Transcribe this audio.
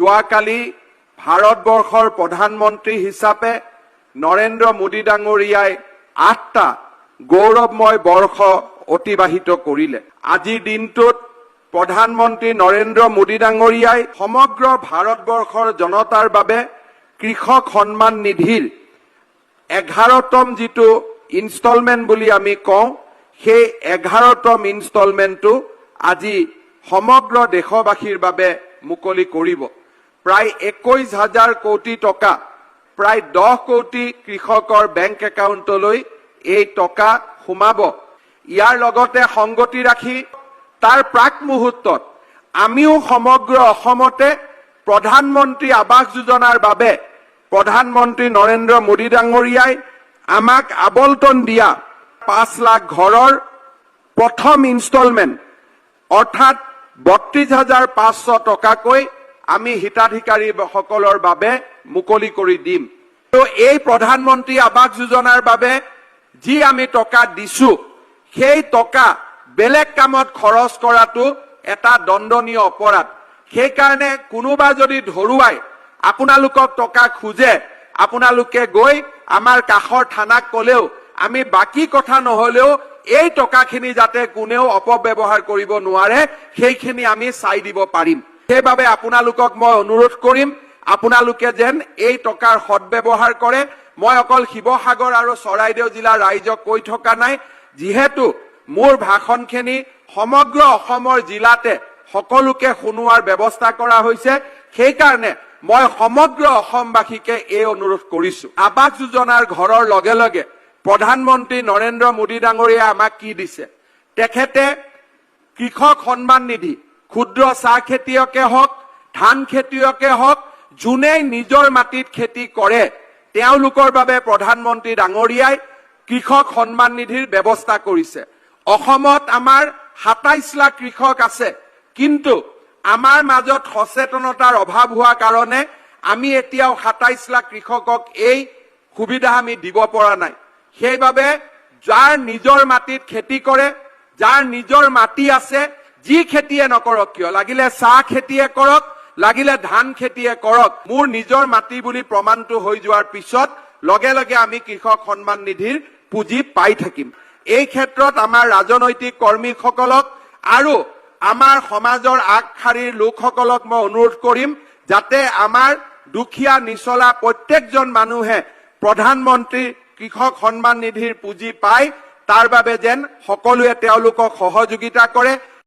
যোৱাকালি ভাৰতবৰ্ষৰ প্ৰধানমন্ত্ৰী হিচাপে নৰেন্দ্ৰ মোদী ডাঙৰীয়াই 8টা গৌৰৱময় বৰ্ষ অতিবাহিত কৰিলে। আজিৰ দিনটোত প্ৰধানমন্ত্ৰী নৰেন্দ্ৰ মোদী ডাঙৰীয়াই সমগ্ৰ ভাৰতবৰ্ষৰ জনতাৰ বাবে কৃষক সন্মান নিধিৰ 11তম যিটো ইনষ্টলমেণ্ট বুলি আমি কওঁ, সেই 11তম ইনষ্টলমেণ্টটো আজি সমগ্ৰ দেশবাসীৰ বাবে মুকলি কৰিব। প্ৰায় 21,000 কোটি টকা, প্ৰায় 10 কোটি কৃষকৰ বেংক একাউণ্টলৈ এই টকা সোমাব। ইয়াৰ লগতে সংগতি ৰাখি তাৰ প্ৰাক মুহূৰ্তত আমিও সমগ্ৰ অসমতে প্ৰধানমন্ত্ৰী আৱাস যোজনাৰ বাবে প্ৰধানমন্ত্ৰী নৰেন্দ্ৰ মোদী ডাঙৰীয়াই আমাক আবলটন দিয়া 5 লাখ ঘৰৰ প্ৰথম ইনষ্টলমেণ্ট অৰ্থাৎ 32,500 টকাকৈ আমি হিতাধিকাৰীসকলৰ বাবে মুকলি কৰি দিম। তো এই প্ৰধানমন্ত্ৰী আৱাস যোজনাৰ বাবে যি আমি টকা দিছো, সেই টকা বেলেগ কামত খৰচ কৰাটো এটা দণ্ডনীয় অপৰাধ। সেইকাৰণে কোনোবা যদি ধৰুৱাই আপোনালোকক টকা খোজে, আপোনালোকে গৈ আমাৰ কাষৰ থানাক ক'লেও আমি বাকী কথা নহলেও এই টকাখিনি যাতে কোনেও অপব্যৱহাৰ কৰিব নোৱাৰে, সেইখিনি আমি চাই দিব পাৰিম। সেইবাবে আপোনালোকক মই অনুৰোধ কৰিম, আপোনালোকে যেন এই টকাৰ সদ্ব্যৱহাৰ কৰে। মই অকল শিৱসাগৰ আৰু চৰাইদেউ জিলাৰ ৰাইজক কৈ থকা নাই, যিহেতু মোৰ ভাষণখিনি সমগ্ৰ অসমৰ জিলাতে সকলোকে শুনোৱাৰ ব্যৱস্থা কৰা হৈছে, সেইকাৰণে মই সমগ্ৰ অসমবাসীকে এই অনুৰোধ কৰিছো। আৱাস যোজনাৰ ঘৰৰ লগে লগে প্ৰধানমন্ত্ৰী নৰেন্দ্ৰ মোদী ডাঙৰীয়াই আমাক কি দিছে? তেখেতে কৃষক সন্মান নিধি, ক্ষুদ্ৰ চাহ খেতিয়কে হওক, ধান খেতিয়কে হওক, যোনে নিজৰ মাটিত খেতি কৰে, তেওঁলোকৰ বাবে প্ৰধানমন্ত্ৰী ডাঙৰীয়াই কৃষক সন্মান নিধিৰ ব্যৱস্থা কৰিছে। অসমত আমাৰ 27 লাখ কৃষক আছে, কিন্তু আমাৰ মাজত সচেতনতাৰ অভাৱ হোৱা কাৰণে আমি এতিয়াও 27 লাখ কৃষকক এই সুবিধা আমি দিব পৰা নাই। সেইবাবে যাৰ নিজৰ মাটিত খেতি কৰে, যাৰ নিজৰ মাটি আছে, যি খেতিয়ে নকৰক কিয়, লাগিলে চাহ খেতিয়ে কৰক, লাগিলে ধান খেতিয়ে কৰক, মোৰ নিজৰ মাটি বুলি প্ৰমাণটো হৈ যোৱাৰ পিছত লগে লগে আমি কৃষক সন্মান নিধিৰ পুঁজি পাই থাকিম। এই ক্ষেত্ৰত আমাৰ ৰাজনৈতিক কৰ্মীসকলক আৰু আমাৰ সমাজৰ আগশাৰীৰ লোকসকলক মই অনুৰোধ কৰিম, যাতে আমাৰ দুখীয়া নিচলা প্ৰত্যেকজন মানুহে প্ৰধানমন্ত্ৰী কৃষক সন্মান নিধিৰ পুঁজি পায়, তাৰ বাবে যেন সকলোৱে তেওঁলোকক সহযোগিতা কৰে।